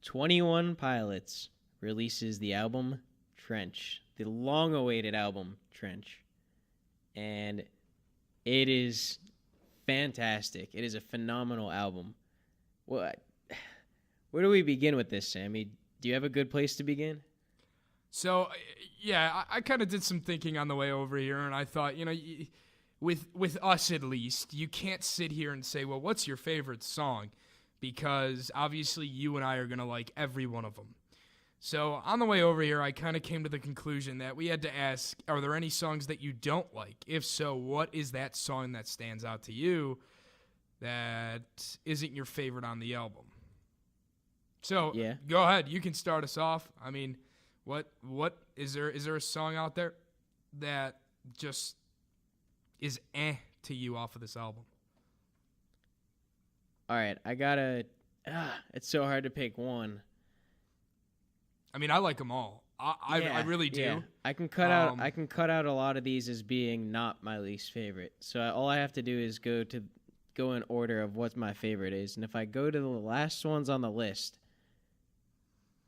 21 Pilots releases the album Trench, the long-awaited album Trench, and it is fantastic. It is a phenomenal album. What? Where do we begin with this, Sammy? Do you have a good place to begin? So, yeah, I kind of did some thinking on the way over here, and I thought, with us at least, you can't sit here and say, well, what's your favorite song? Because obviously you and I are going to like every one of them. So on the way over here, I kind of came to the conclusion that we had to ask, are there any songs that you don't like? If so, what is that song that stands out to you that isn't your favorite on the album? So Yeah. Go ahead. You can start us off. I mean, what is there a song out there that just is to you off of this album? All right, I gotta. It's so hard to pick one. I mean, I like them all. I really do. Yeah. I can cut out a lot of these as being not my least favorite. So all I have to do is go in order of what my favorite is, and if I go to the last ones on the list,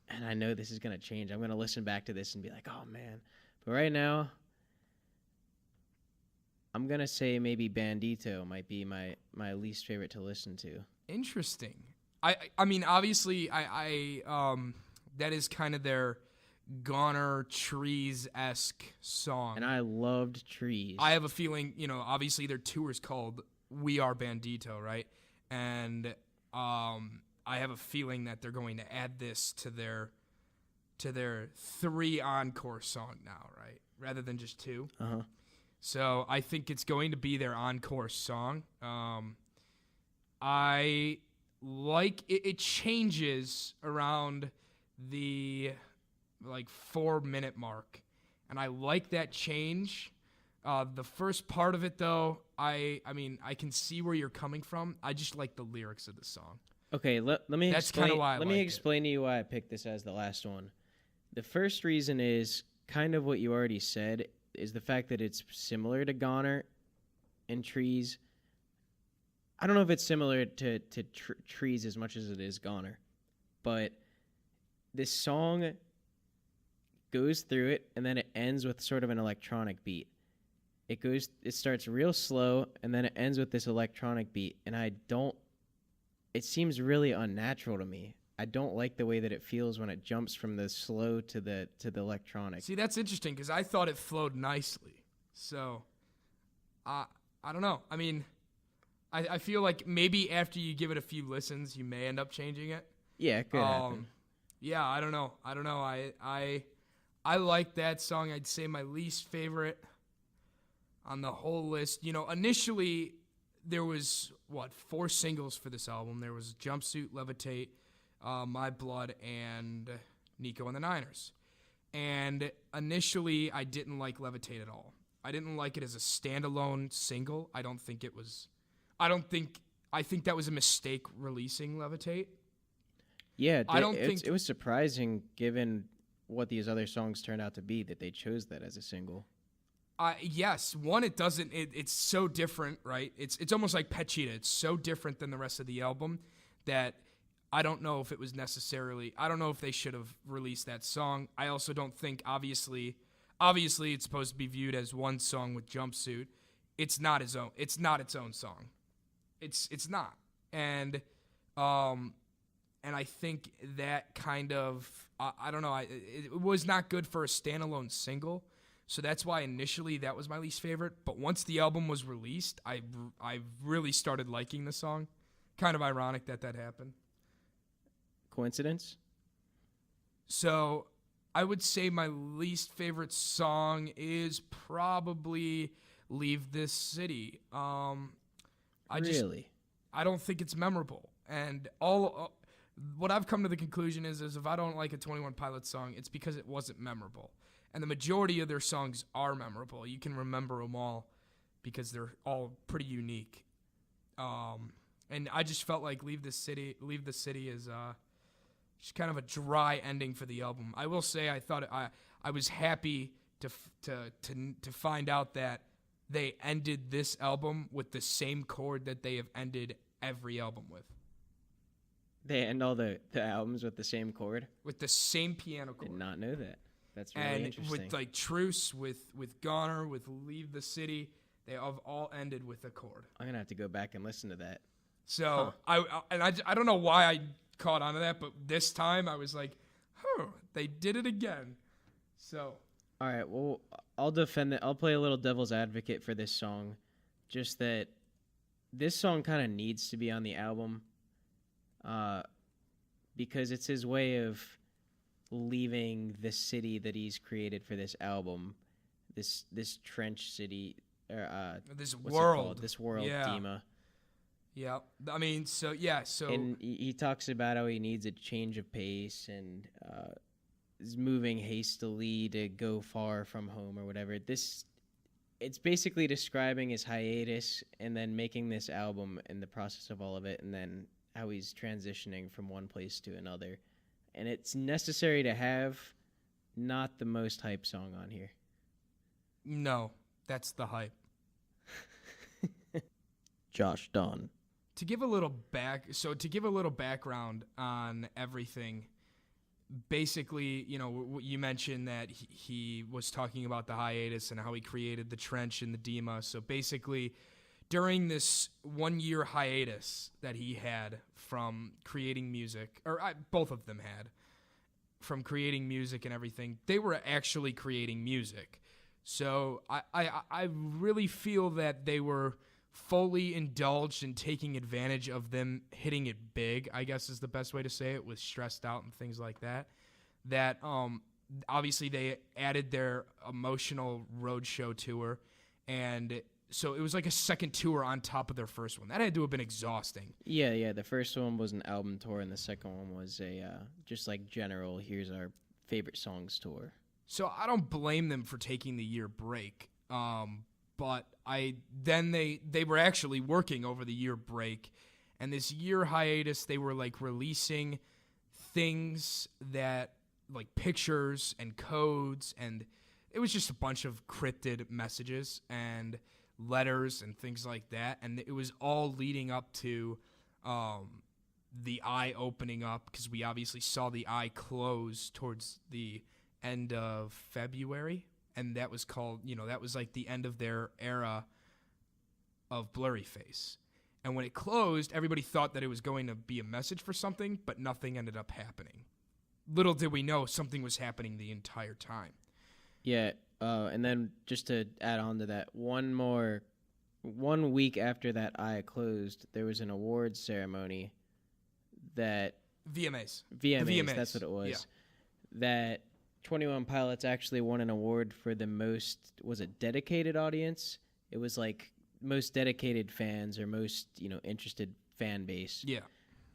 and I know this is gonna change, I'm gonna listen back to this and be like, oh man. But right now, I'm gonna say maybe Bandito might be my least favorite to listen to. Interesting. I mean, obviously, that is kind of their Goner Trees-esque song. And I loved Trees. I have a feeling, obviously their tour is called We Are Bandito, right? And I have a feeling that they're going to add this to their 3 encore song now, right? Rather than just 2. Uh-huh. So I think it's going to be their encore song. I like it changes around the 4-minute mark, and I like that change. The first part of it, though, I mean, I can see where you're coming from. I just like the lyrics of the song. Okay, let me That's explain. kinda why I let me like explain to you why I picked this as the last one. The first reason is kind of what you already said, is the fact that it's similar to Goner and Trees. I don't know if it's similar to Trees as much as it is Goner, but this song goes through it and then it ends with sort of an electronic beat. It starts real slow and then it ends with this electronic beat, and it seems really unnatural to me. I don't like the way that it feels when it jumps from the slow to the electronic. See, that's interesting because I thought it flowed nicely. So, I don't know. I mean, I feel like maybe after you give it a few listens, you may end up changing it. Yeah, it could happen. Yeah, I don't know. I like that song. I'd say my least favorite on the whole list. Initially there was 4 singles for this album. There was Jumpsuit, Levitate, My Blood, and Nico and the Niners. And initially I didn't like Levitate at all. I didn't like it as a standalone single. I think that was a mistake releasing Levitate. Yeah, it was surprising given what these other songs turned out to be that they chose that as a single. Yes, one, it's so different, right? It's almost like Pet Cheetah. It's so different than the rest of the album that I don't know if it was necessarily, I don't know if they should have released that song. I also don't think, obviously it's supposed to be viewed as one song with Jumpsuit. It's not its own song. It's not. And I think that kind of, I don't know, it was not good for a standalone single. So that's why initially that was my least favorite. But once the album was released, I really started liking the song. Kind of ironic that happened. Coincidence? So I would say my least favorite song is probably Leave This City. Really? I don't think it's memorable. And what I've come to the conclusion is if I don't like a 21 Pilots song, it's because it wasn't memorable. And the majority of their songs are memorable. You can remember them all because they're all pretty unique. And I just felt like Leave the City is just kind of a dry ending for the album. I will say I was happy to find out that they ended this album with the same chord that they have ended every album with. They end all the albums with the same chord. with the same piano Did chord. not know that. That's really And interesting. with like Truce, with Goner, with Leave the City, they have all ended with a chord. I'm gonna have to go back and listen to that. So I don't know why I caught on to that, but this time I was like, they did it again. So All right, well, I'll defend it. I'll play a little devil's advocate for this song. Just that this song kind of needs to be on the album because it's his way of leaving the city that he's created for this album, this trench city, this what's it called? world, This world, yeah. Dima. Yeah, I mean, so And he talks about how he needs a change of pace and is moving hastily to go far from home or whatever. It's basically describing his hiatus and then making this album in the process of all of it, and then how he's transitioning from one place to another. And it's necessary to have, not the most hype song on here. no, that's the hype. Josh Dunn. To give a little background on everything, basically, you mentioned that he was talking about the hiatus and how he created the trench and the Dima. So basically, during this 1-year hiatus that he had from creating music, both of them had, from creating music and everything, they were actually creating music. So I really feel that they were fully indulged in taking advantage of them hitting it big, I guess is the best way to say it, with Stressed Out and things like that. That obviously they added their emotional roadshow tour, and so it was like a second tour on top of their first one. That had to have been exhausting. Yeah. The first one was an album tour, and the second one was a just like general, here's our favorite songs tour. So I don't blame them for taking the year break. But they were actually working over the year break, and this year hiatus they were like releasing things that like pictures and codes, and it was just a bunch of cryptid messages and letters and things like that, and it was all leading up to the eye opening up, because we obviously saw the eye close towards the end of February. And that was called, that was like the end of their era of Blurryface. And when it closed, everybody thought that it was going to be a message for something, but nothing ended up happening. Little did we know something was happening the entire time. Yeah, and then just to add on to that, 1 week after that eye closed, there was an awards ceremony that VMAs. VMAs, that's what it was. Yeah. That 21 Pilots actually won an award for the most, was it dedicated audience? It was like most dedicated fans or most, interested fan base. Yeah.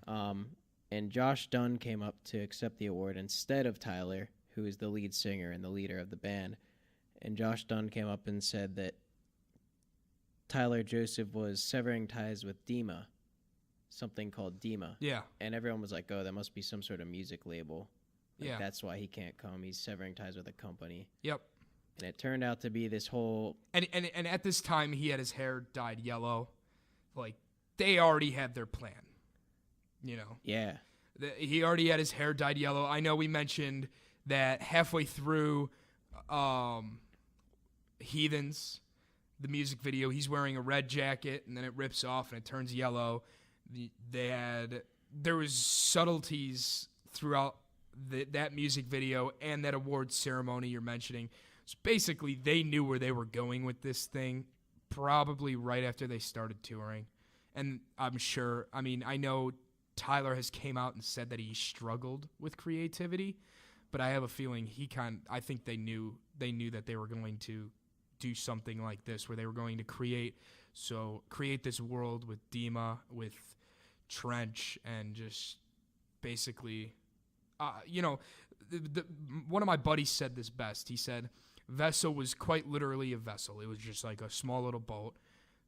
And Josh Dunn came up to accept the award instead of Tyler, who is the lead singer and the leader of the band. And Josh Dunn came up and said that Tyler Joseph was severing ties with Dima, something called Dima. Yeah. And everyone was like, oh, that must be some sort of music label. Like, Yeah. that's why he can't come. He's severing ties with a company. Yep. And it turned out to be this whole... And at this time, he had his hair dyed yellow. Like, they already had their plan, Yeah. He already had his hair dyed yellow. I know we mentioned that halfway through Heathens, the music video, he's wearing a red jacket, and then it rips off and it turns yellow. There was subtleties throughout that music video and that awards ceremony you're mentioning. So basically, they knew where they were going with this thing probably right after they started touring. And I know Tyler has came out and said that he struggled with creativity, but I have a feeling I think they knew that they were going to do something like this, where they were going to create this world with Dima, with Trench, and just basically, one of my buddies said this best. He said, Vessel was quite literally a vessel. It was just like a small little boat.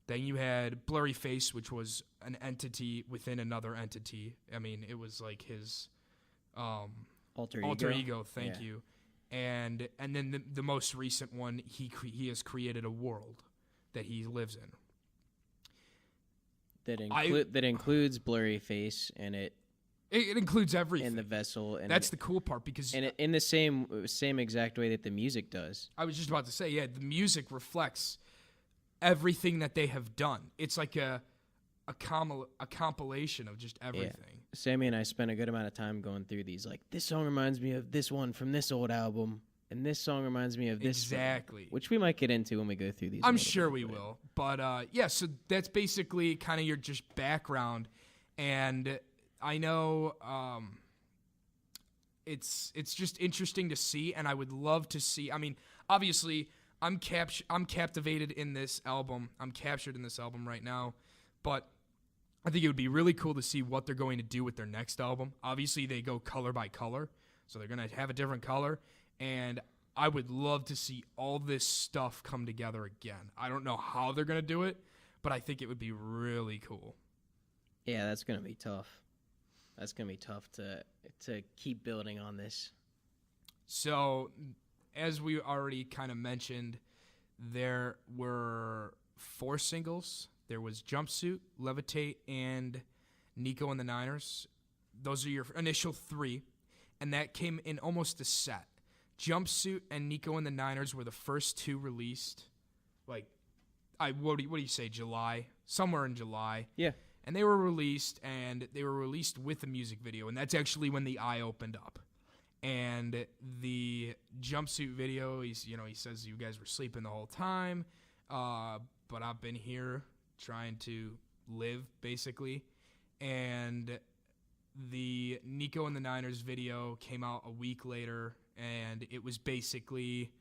Then you had Blurryface, which was an entity within another entity. I mean, it was like his alter ego. Thank you. And then the most recent one, he has created a world that he lives in. That includes Blurryface, and it It includes everything. in the vessel, and That's the cool part because in the same exact way that the music does. I was just about to say, yeah, the music reflects everything that they have done. It's like a compilation of just everything. Sammy and I spent a good amount of time going through these. Like, this song reminds me of this one from this old album, and this song reminds me of this. Exactly. Which we might get into when we go through these. I'm sure we will. But yeah, so that's basically kind of your just background. And I know it's just interesting to see, and I would love to see. I mean, obviously, I'm captivated in this album. I'm captured in this album right now. But I think it would be really cool to see what they're going to do with their next album. Obviously, they go color by color, so they're going to have a different color. And I would love to see all this stuff come together again. I don't know how they're going to do it, but I think it would be really cool. Yeah, that's going to be tough. That's going to be tough to keep building on this. So, as we already kind of mentioned, there were 4 singles. There was Jumpsuit, Levitate, and Nico and the Niners. Those are your initial 3, and that came in almost a set. Jumpsuit and Nico and the Niners were the first 2 released. Like, what do you say, July? Somewhere in July. Yeah. And they were released with a music video, and that's actually when the eye opened up. And the Jumpsuit video, he says you guys were sleeping the whole time, but I've been here trying to live, basically. And the Nico and the Niners video came out a week later, and it was basically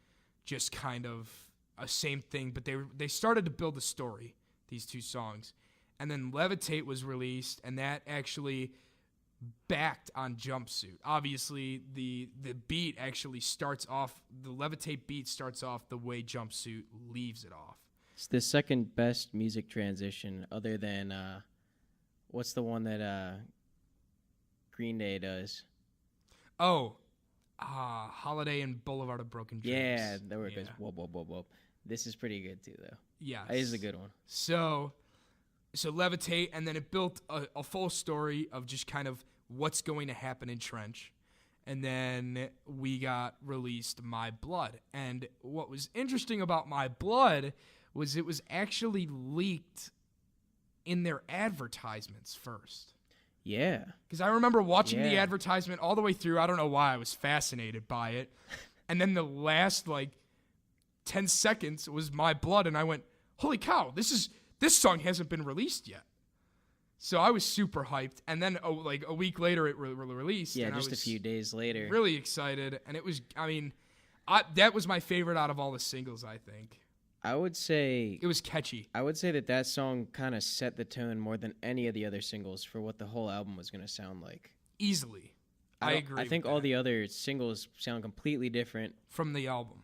just kind of a same thing, but they started to build a story, these 2 songs. And then Levitate was released, and that actually backed on Jumpsuit. Obviously, the beat actually starts off, the Levitate beat starts off the way Jumpsuit leaves it off. It's the second best music transition other than, what's the one that Green Day does? Oh, Holiday and Boulevard of Broken Dreams. Yeah, there it goes. Whoop, whoop, whoop, whoop. This is pretty good too, though. Yes. This is a good one. So Levitate, and then it built a full story of just kind of what's going to happen in Trench. And then we got released My Blood. And what was interesting about My Blood was it was actually leaked in their advertisements first. Yeah. Because I remember watching the advertisement all the way through. I don't know why I was fascinated by it. And then the last, 10 seconds was My Blood, and I went, holy cow, this song hasn't been released yet. So I was super hyped. And then, a week later, it released. Yeah, and just a few days later. Really excited. And it was, that was my favorite out of all the singles, I think. I would say it was catchy. I would say that song kind of set the tone more than any of the other singles for what the whole album was going to sound like. Easily. I agree. I think all the other singles sound completely different from the album.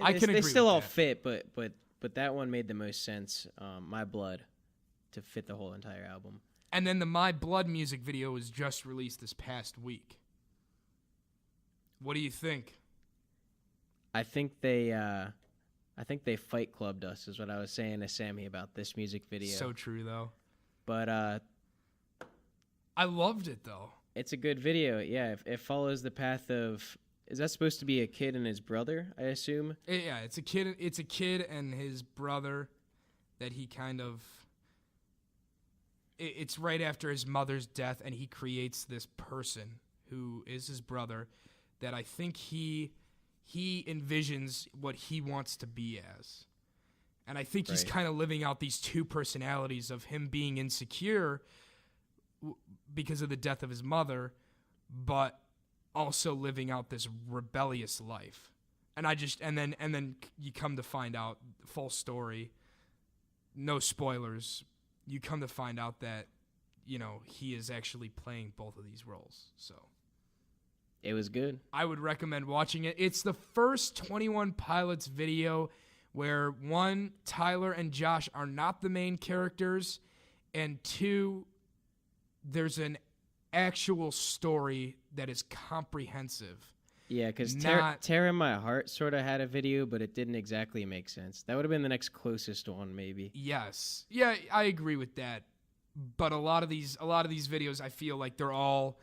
I can agree. They still all fit, but that one made the most sense. My Blood, to fit the whole entire album. And then the My Blood music video was just released this past week. What do you think? I think they Fight Clubbed us, is what I was saying to Sammy about this music video. So true, though. But I loved it, though. It's a good video. Yeah, it follows the path of. Is that supposed to be a kid and his brother? I assume. Yeah, it's a kid. It's a kid and his brother that he kind of. It's right after his mother's death, and he creates this person who is his brother that I think he envisions what he wants to be as. And I think he's kind of living out these 2 personalities of him being insecure because of the death of his mother, but also living out this rebellious life. And then you come to find out, full story, no spoilers, you come to find out that, he is actually playing both of these roles. So it was good. I would recommend watching it. It's the first 21 Pilots video where 1, Tyler and Josh are not the main characters, and 2, there's an actual story that is comprehensive. Yeah, because Tear in My Heart sort of had a video, but it didn't exactly make sense. That would have been the next closest one, maybe. Yes. Yeah, I agree with that. but a lot of these videos, I feel like they're all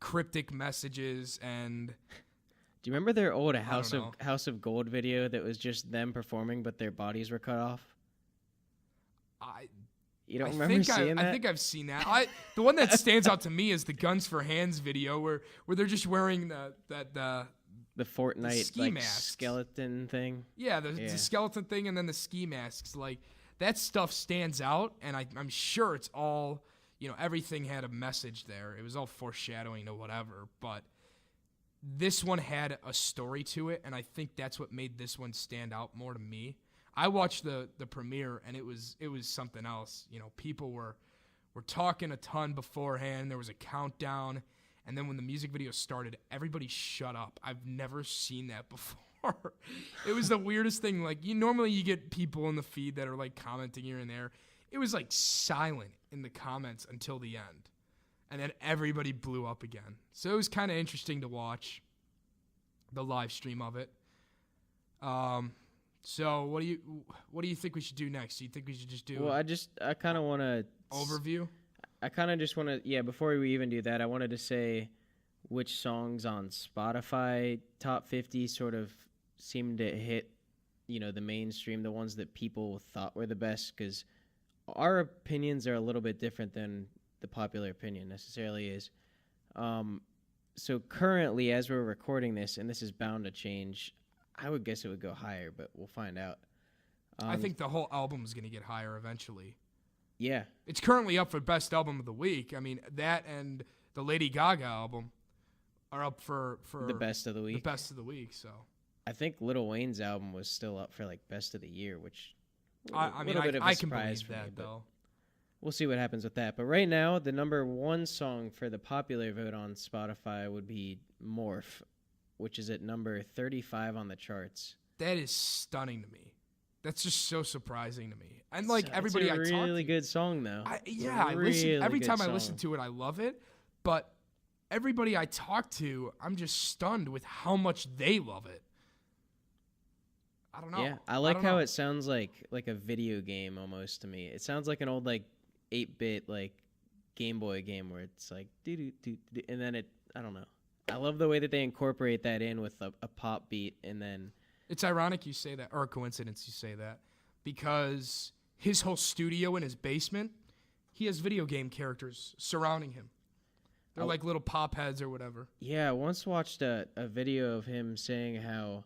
cryptic messages. And Do you remember their old don't know. House of Gold video that was just them performing, but their bodies were cut off? I You don't I remember think seeing that? I think I've seen that. The one that stands out to me is the Guns for Hands video where they're just wearing the The Fortnite ski like masks. skeleton thing. the skeleton thing and then the ski masks. Like that stuff stands out, and I'm sure it's all, everything had a message there. It was all foreshadowing to whatever, but this one had a story to it, and I think that's what made this one stand out more to me. I watched the premiere, and it was something else. People were talking a ton beforehand. There was a countdown, and then when the music video started, everybody shut up. I've never seen that before. It was the weirdest thing. Like, normally you get people in the feed that are like commenting here and there. It was like silent in the comments until the end, and then everybody blew up again. So it was kind of interesting to watch the live stream of it. So what do you think we should do next? Do you think we should just do Well, I kind of want to overview? I kind of just want to, yeah, before we even do that, I wanted to say which songs on Spotify top 50 sort of seemed to hit, the mainstream, the ones that people thought were the best, because our opinions are a little bit different than the popular opinion necessarily is. So currently, as we're recording this, and this is bound to change, I would guess it would go higher, but we'll find out. I think the whole album is going to get higher eventually. Yeah. It's currently up for Best Album of the Week. I mean, that and the Lady Gaga album are up for The best of the week. The Best of the Week, so. I think Lil Wayne's album was still up for like best of the year, which I mean, I can believe that, though. We'll see what happens with that. But right now, the number one song for the popular vote on Spotify would be Morph, which is at number 35 on the charts. That is stunning to me. That's just so surprising to me. And like everybody it's a I talk really to, good song though. I listen every time I listen to it, I love it. But everybody I talk to, I'm just stunned with how much they love it. I don't know. Yeah, I like how it sounds like a video game almost to me. It sounds like an old like 8-bit like Game Boy game where it's like do do do, and then I don't know. I love the way that they incorporate that in with a pop beat, and then it's ironic you say that, or a coincidence you say that, because his whole studio in his basement, he has video game characters surrounding him. They're like little pop heads or whatever. Yeah, I once watched a video of him saying how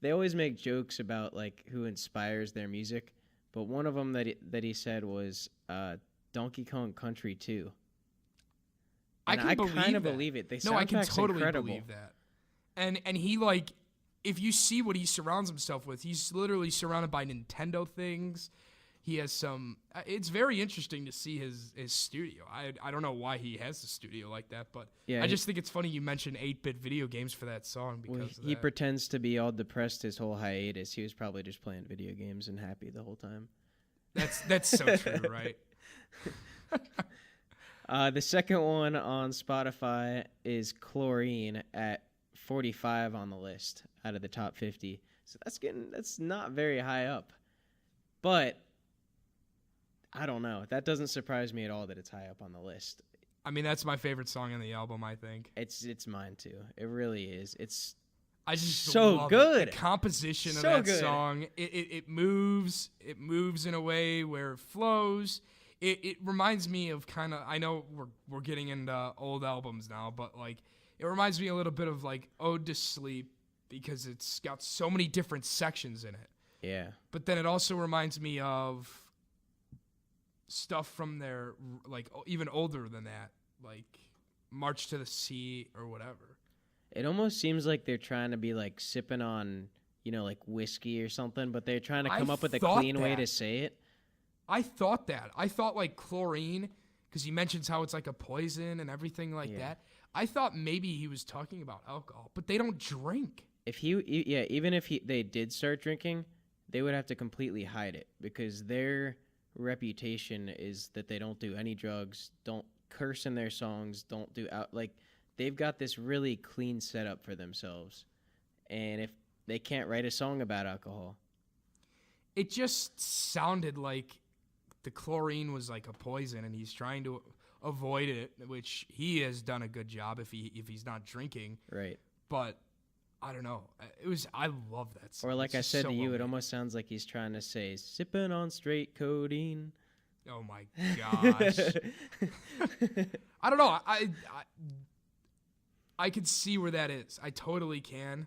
they always make jokes about like who inspires their music, but one of them that he said was Donkey Kong Country 2. I kind of believe it. I can totally incredible. believe that. And he like, if you see what he surrounds himself with, he's literally surrounded by Nintendo things. He has some. It's very interesting to see his studio. I don't know why he has a studio like that, but yeah, I just think it's funny you mentioned 8-bit video games for that song because he pretends to be all depressed his whole hiatus. He was probably just playing video games and happy the whole time. That's so true, right? The second one on Spotify is Chlorine at 45 on the list out of the top 50. So that's not very high up. But I don't know. That doesn't surprise me at all that it's high up on the list. I mean, that's my favorite song on the album, I think. It's mine too. It really is. It's I just so love good. It. The composition so of that good. song, it moves in a way where it flows. It reminds me of kind of, I know we're getting into old albums now, but like it reminds me a little bit of like Ode to Sleep because it's got so many different sections in it. Yeah. But then it also reminds me of stuff from their, like, even older than that, like March to the Sea or whatever. It almost seems like they're trying to be like sipping on, like whiskey or something, but they're trying to come up with a clean way to say it. I thought that. I thought like chlorine, because he mentions how it's like a poison and everything like that. I thought maybe he was talking about alcohol, but they don't drink. Even if they did start drinking, they would have to completely hide it because their reputation is that they don't do any drugs, don't curse in their songs, don't do they've got this really clean setup for themselves. And if they can't write a song about alcohol. It just sounded like the chlorine was like a poison, and he's trying to avoid it, which he has done a good job if he's not drinking. Right. But I don't know. I love that song. Or like It's I just said so to you, well it made. almost sounds like he's trying to say, sipping on straight codeine. Oh my gosh. I don't know. I could see where that is. I totally can.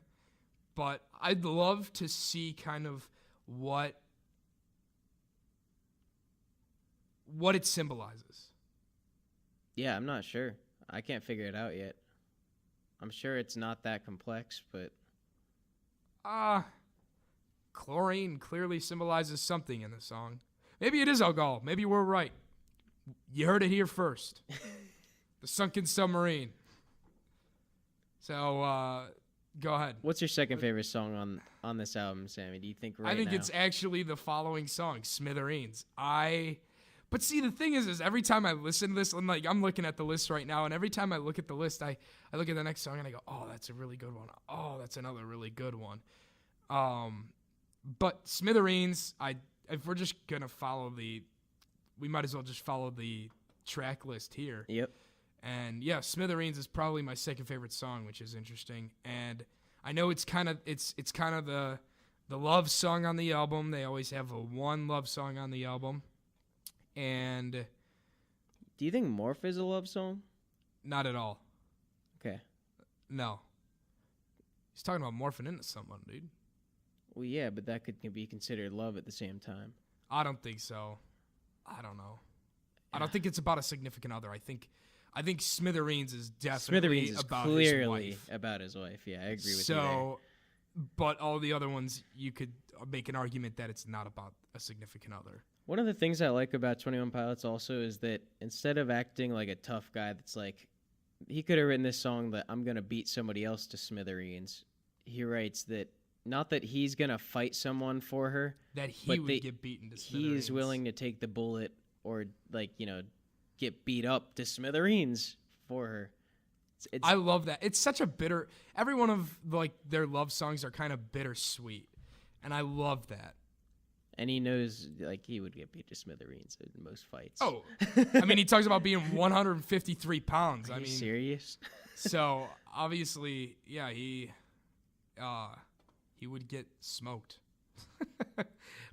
But I'd love to see kind of what it symbolizes. Yeah, I'm not sure. I can't figure it out yet. I'm sure it's not that complex, but Chlorine clearly symbolizes something in the song. Maybe it is alcohol. Maybe we're right. You heard it here first. The Sunken Submarine. So, go ahead. what's your second favorite song on this album, Sammy? Do you think I think now? it's actually the following song, Smithereens. But see, the thing is every time I listen to this, and like I'm looking at the list right now, and every time I look at the list, I look at the next song and I go, oh, that's a really good one. Oh, that's another really good one. But Smithereens, if we're just gonna we might as well just follow the track list here. Yep. And yeah, Smithereens is probably my second favorite song, which is interesting. And I know it's kind of the love song on the album. They always have one love song on the album. And Do you think Morph is a love song? not at all. Okay. No. He's talking about morphing into someone, dude. Well, yeah, but that could be considered love at the same time. I don't think so. I don't know. I don't think it's about a significant other. I think Smithereens is definitely Smithereens is about clearly his wife. about his wife. Yeah, I agree with you there. So, but all the other ones, you could make an argument that it's not about a significant other. One of the things I like about 21 Pilots also is that instead of acting like a tough guy that's like, he could have written this song that I'm going to beat somebody else to smithereens. He writes that, not that he's going to fight someone for her, That he but would get beaten to smithereens. he's willing to take the bullet or, like, get beat up to smithereens for her. It's I love that. It's such a bitter. Every one of like their love songs are kind of bittersweet, and I love that. and he knows, like, he would get beat to smithereens in most fights. Oh, I mean, he talks about being 153 pounds. Are I you mean, serious? so obviously, yeah, he would get smoked.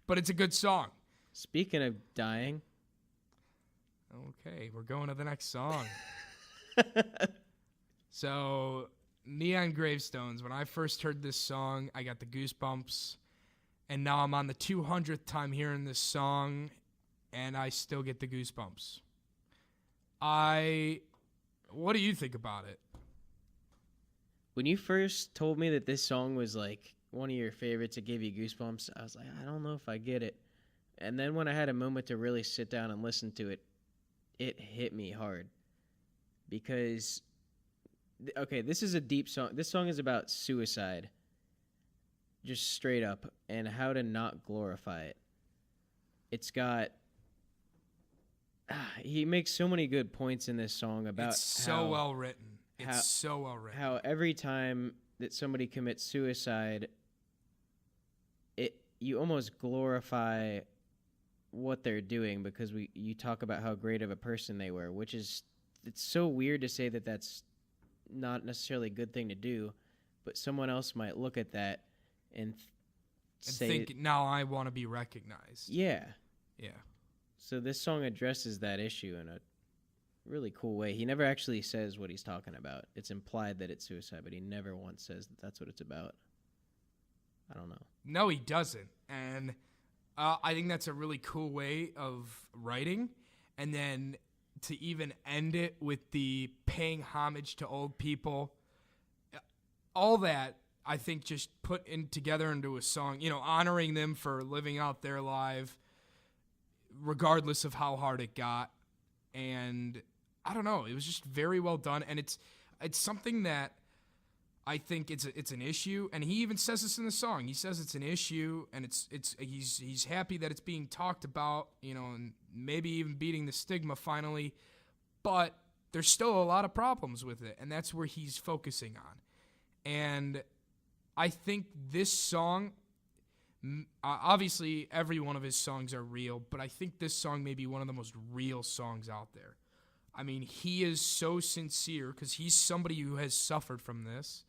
But it's a good song. Speaking of dying, Okay, we're going to the next song. So, Neon Gravestones, when I first heard this song, I got the goosebumps. And now I'm on the 200th time hearing this song, and I still get the goosebumps. What do you think about it? when you first told me that this song was like one of your favorites, it gave you goosebumps, I was like, I don't know if I get it. And then when I had a moment to really sit down and listen to it, it hit me hard. Because, okay, this is a deep song. This song is about suicide, just straight up, and how to not glorify it. It's got, he makes so many good points in this song about It's so well written. It's so well written. how every time that somebody commits suicide, you almost glorify what they're doing because you talk about how great of a person they were, which is, it's so weird to say that that's not necessarily a good thing to do, but someone else might look at that and say, think, now I want to be recognized. yeah. Yeah. So this song addresses that issue in a really cool way. He never actually says what he's talking about. It's implied that it's suicide, but he never once says that that's what it's about. I don't know. No, he doesn't. And I think that's a really cool way of writing. And then to even end it with the paying homage to old people, all that, I think, just put together into a song, honoring them for living out their life, regardless of how hard it got. And I don't know, it was just very well done. And it's something that I think it's an issue, and he even says this in the song. He says it's an issue, and he's happy that it's being talked about, and maybe even beating the stigma finally. But there's still a lot of problems with it, and that's where he's focusing on. And I think this song Obviously, every one of his songs are real, but I think this song may be one of the most real songs out there. I mean, he is so sincere because he's somebody who has suffered from this.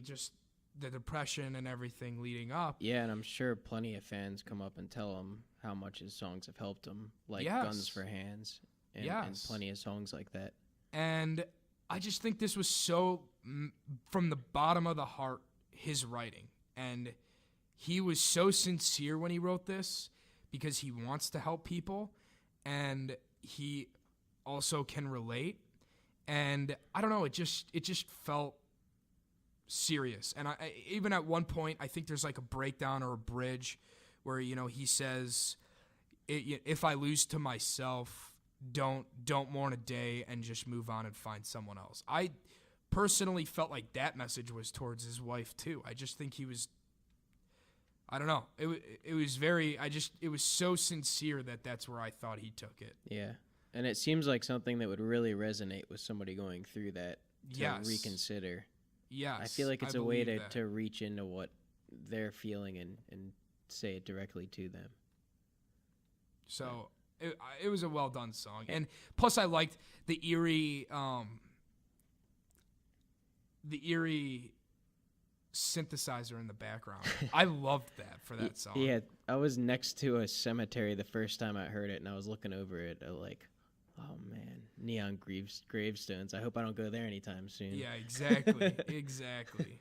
Just the depression and everything leading up. Yeah, and I'm sure plenty of fans come up and tell him how much his songs have helped him, like Yes. Guns for Hands and Yes. plenty of songs like that. And I just think this was so, from the bottom of the heart, his writing. And he was so sincere when he wrote this because he wants to help people. And he also can relate. And I don't know, it just felt serious. And I even at one point, I think there's like a breakdown or a bridge where, he says, if I lose to myself, don't mourn a day and just move on and find someone else. I personally felt like that message was towards his wife too. I just think he was, I don't know. It was so sincere that's where I thought he took it. Yeah. And it seems like something that would really resonate with somebody going through that to Yes. reconsider. Yes. I feel like it's a way believe that. to reach into what they're feeling and say it directly to them. So it was a well done song, and plus I liked the eerie synthesizer in the background. I loved that for that song. Yeah, I was next to a cemetery the first time I heard it, and I was looking over it like, oh man, neon gravestones. I hope I don't go there anytime soon. Yeah, exactly, exactly.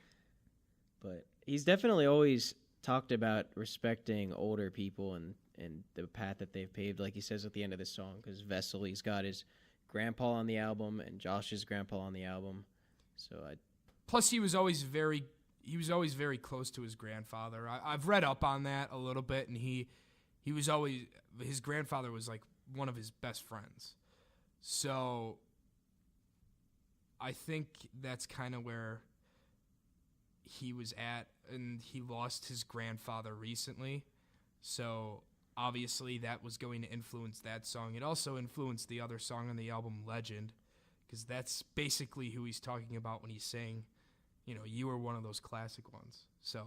But he's definitely always talked about respecting older people and the path that they've paved, like he says at the end of the song, because Vessel, he's got his grandpa on the album and Josh's grandpa on the album. So Plus, he was always very close to his grandfather. I've read up on that a little bit, and he was always, his grandfather was like one of his best friends. So I think that's kind of where he was at, and he lost his grandfather recently. So obviously that was going to influence that song. It also influenced the other song on the album, Legend, because that's basically who he's talking about when he's saying, you were one of those classic ones. So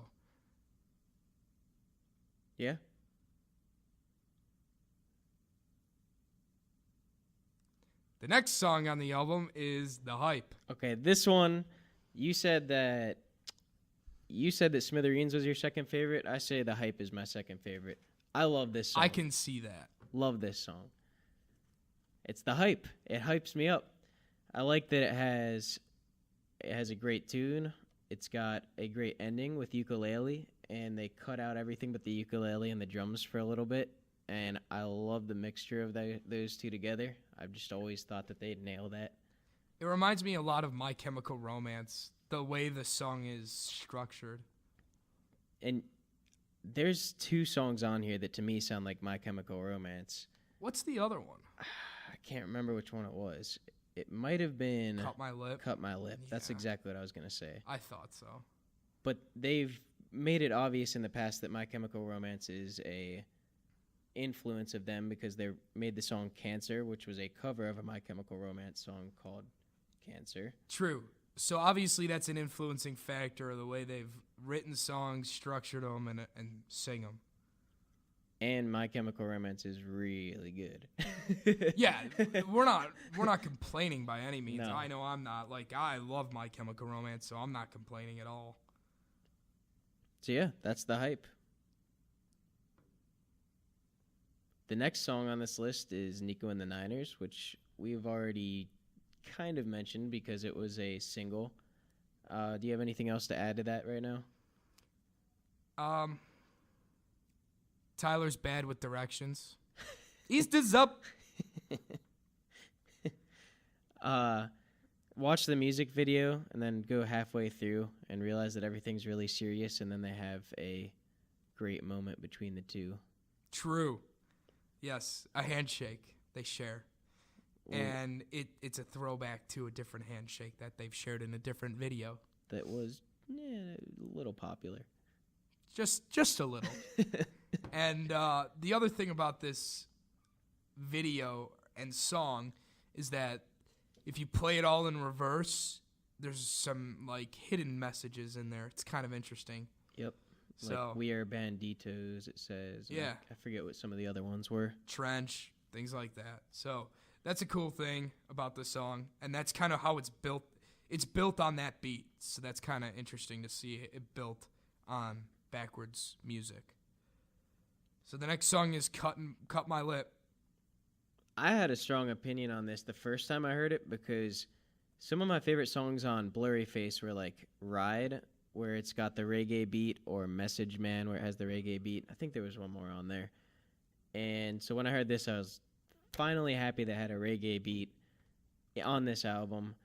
yeah. the next song on the album is The Hype. Okay, this one, you said that Smithereens was your second favorite. I say The Hype is my second favorite. I love this song. I can see that. Love this song. It's The Hype. It hypes me up. I like that it has a great tune. It's got a great ending with ukulele, and they cut out everything but the ukulele and the drums for a little bit. And I love the mixture of those two together. I've just always thought that they'd nail that. It reminds me a lot of My Chemical Romance, the way the song is structured. And there's two songs on here that to me sound like My Chemical Romance. What's the other one? I can't remember which one it was. It might have been Cut My Lip. Cut My Lip. That's Yeah. exactly what I was going to say. I thought so. But they've made it obvious in the past that My Chemical Romance is a influence of them because they made the song Cancer, which was a cover of a My Chemical Romance song called Cancer. True. So obviously that's an influencing factor of the way they've written songs, structured them, and sing them. And My Chemical Romance is really good. Yeah, we're not complaining by any means. No. I know I'm not. Like, I love My Chemical Romance, so I'm not complaining at all. So yeah, that's The Hype. The next song on this list is Nico and the Niners, which we've already kind of mentioned because it was a single. Do you have anything else to add to that right now? Tyler's bad with directions. East is up. Watch the music video and then go halfway through and realize that everything's really serious, and then they have a great moment between the two. True. Yes, a handshake they share. And it's a throwback to a different handshake that they've shared in a different video. That was a little popular. Just a little. And the other thing about this video and song is that if you play it all in reverse, there's some like hidden messages in there. It's kind of interesting. Yep. So We Are Banditos, it says. Yeah. I forget what some of the other ones were. Trench, things like that. So that's a cool thing about the song, and that's kind of how it's built. It's built on that beat, so that's kind of interesting to see it built on backwards music. So the next song is Cut My Lip. I had a strong opinion on this the first time I heard it because some of my favorite songs on Blurry Face were like Ride, where it's got the reggae beat, or Message Man, where it has the reggae beat. I think there was one more on there. And so when I heard this, I was finally happy they had a reggae beat on this album.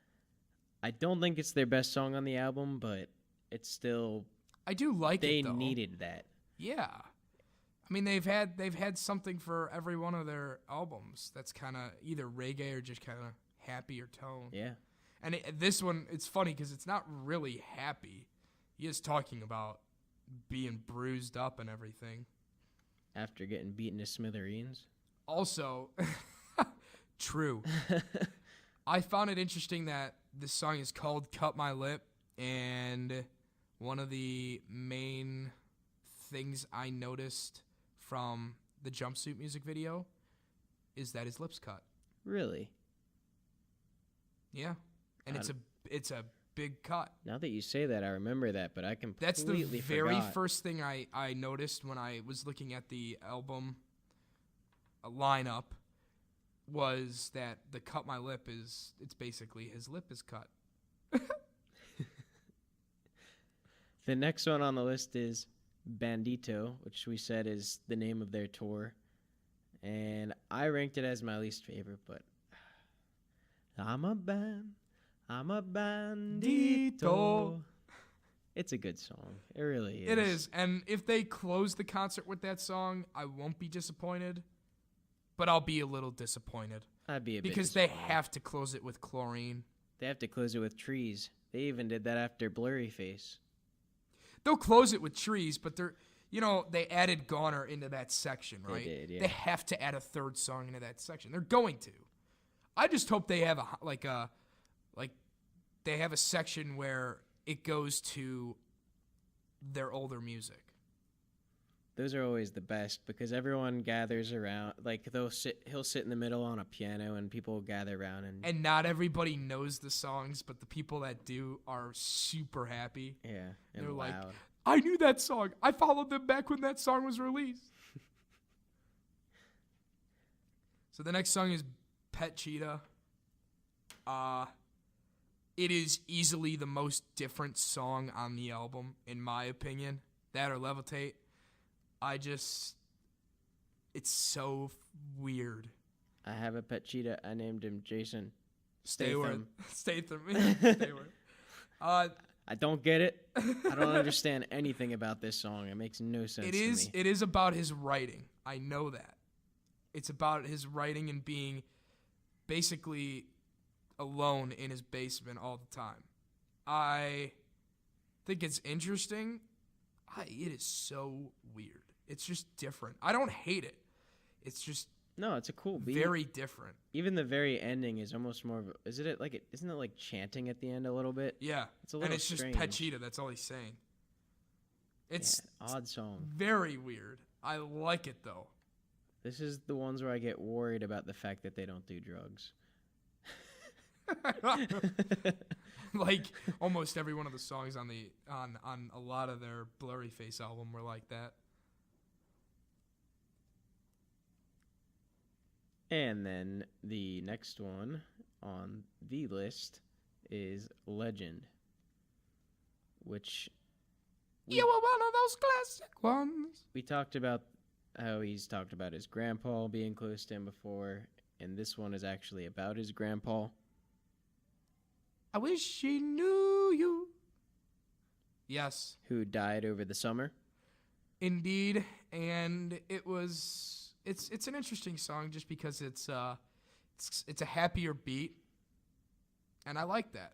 I don't think it's their best song on the album, but it's still, I do like they it though. needed that. Yeah. I mean, they've had something for every one of their albums that's kind of either reggae or just kind of happier tone. Yeah. And this one, it's funny because it's not really happy. He is talking about being bruised up and everything. After getting beaten to smithereens. Also, true. I found it interesting that this song is called Cut My Lip, and one of the main things I noticed from the Jumpsuit music video is that his lips cut. Really? Yeah. And it's a big cut. Now that you say that, I remember that, but I completely That's the very forgot. first thing I noticed when I was looking at the album lineup was that the Cut My Lip it's basically his lip is cut. The next one on the list is Bandito, which we said is the name of their tour. And I ranked it as my least favorite, but I'm a bandito. It's a good song. It really is. It is. And if they close the concert with that song, I won't be disappointed, but I'll be a little disappointed. I'd be a bit because they disappointed. have to close it with Chlorine. They have to close it with Trees. They even did that after Blurry Face. They'll close it with Trees, but they added Goner into that section, They right? did, yeah. They have to add a third song into that section. They're going to. I just hope they have they have a section where it goes to their older music. Those are always the best because everyone gathers around. Like he'll sit in the middle on a piano and people gather around And not everybody knows the songs, but the people that do are super happy. yeah, and They're like, loud. I knew that song. I followed them back when that song was released. So the next song is Pet Cheetah. It is easily the most different song on the album, in my opinion. That or Levitate. It's so weird. I have a pet cheetah. I named him Jason. Statham. Statham. I don't get it. I don't understand anything about this song. It makes no sense to me. It is about his writing. I know that. It's about his writing and being basically alone in his basement all the time. I think it's interesting. It is so weird. It's just different. I don't hate it. It's just No, it's a cool beat. very different. Even the very ending is almost more of a, isn't it like chanting at the end a little bit? Yeah. It's a little and it's just Pet strange. Cheetah. That's all he's saying. It's Yeah, odd song. very weird. I like it, though. This is the ones where I get worried about the fact that they don't do drugs. Like almost every one of the songs on a lot of their Blurry Face album were like that. And then the next one on the list is Legend, which You were one of those classic ones. we talked about how he's talked about his grandpa being close to him before, and this one is actually about his grandpa. I wish she knew you. Yes, Who died over the summer. indeed, and it's an interesting song just because it's a happier beat, and I like that.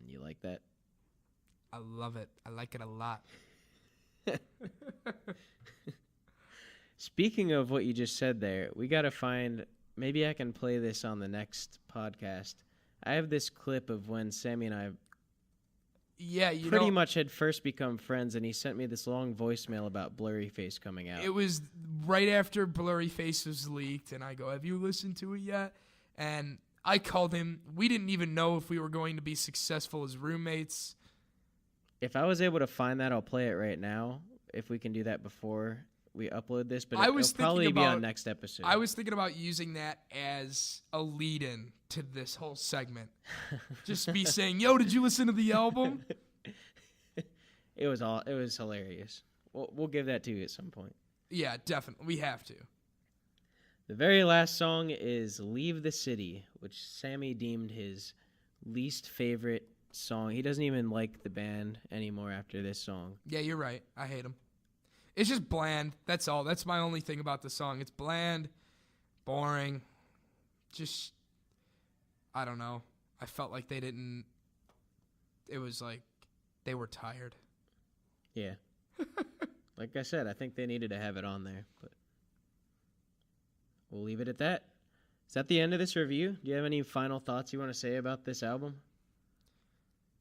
You like that? I love it. I like it a lot. Speaking of what you just said there, we got to find, maybe I can play this on the next podcast. I have this clip of when Sammy and I Yeah, you pretty know, much had first become friends, and he sent me this long voicemail about Blurry Face coming out. it was right after Blurry Face was leaked, and I go, "Have you listened to it yet?" And I called him. We didn't even know if we were going to be successful as roommates. If I was able to find that, I'll play it right now. If we can do that before we upload this, but I was it'll probably thinking be on about- next episode. I was thinking about using that as a lead-in to this whole segment. Just be saying, "Yo, did you listen to the album?" It was hilarious. We'll give that to you at some point. Yeah, definitely. We have to. The very last song is "Leave the City," which Sammy deemed his least favorite song. He doesn't even like the band anymore after this song. Yeah, you're right. I hate him. It's just bland. That's all. That's my only thing about the song. It's bland, boring. Just, I don't know. I felt like they didn't. It was like they were tired. Yeah. Like I said, I think they needed to have it on there, but we'll leave it at that. Is that the end of this review? Do you have any final thoughts you want to say about this album?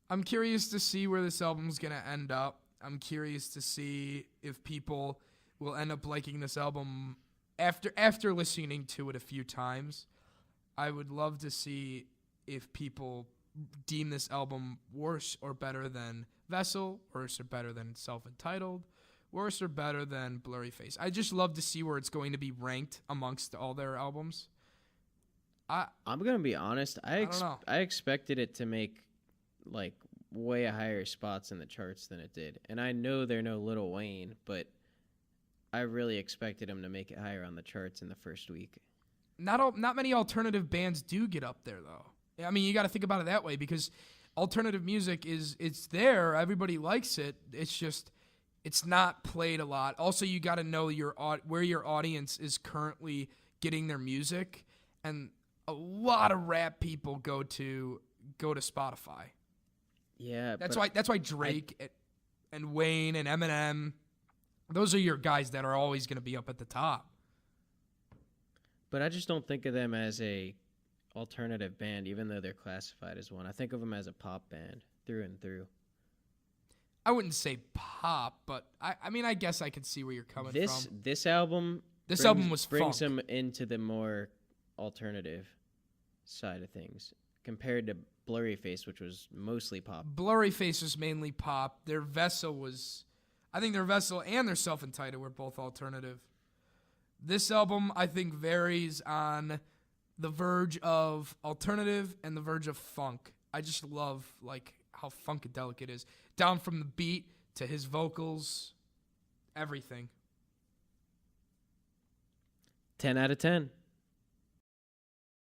I'm curious to see where this album's going to end up. I'm curious to see if people will end up liking this album after listening to it a few times. I would love to see if people deem this album worse or better than Vessel, worse or better than Self-Entitled, worse or better than Blurry Face. I just love to see where it's going to be ranked amongst all their albums. I'm going to be honest. I don't know. I expected it to make like way higher spots in the charts than it did. And I know they're no Lil Wayne, but I really expected him to make it higher on the charts in the first week. Not many alternative bands do get up there, though. I mean, you got to think about it that way, because alternative music it's there. Everybody likes it. It's just it's not played a lot. Also, you got to know where your audience is currently getting their music, and a lot of rap people go to Spotify. Yeah, That's why Drake and Wayne and Eminem, those are your guys that are always going to be up at the top. But I just don't think of them as a alternative band, even though they're classified as one. I think of them as a pop band through and through. I wouldn't say pop, but I mean, I guess I could see where you're coming from. This album album was brings funk. them into the more alternative side of things compared to Blurry Face, which was mostly pop. Blurry Face was mainly pop. I think their Vessel and their Self-Entitled were both alternative. This album, I think, varies on the verge of alternative and the verge of funk. I just love like how funkadelic it is. Down from the beat to his vocals, everything. 10 out of 10.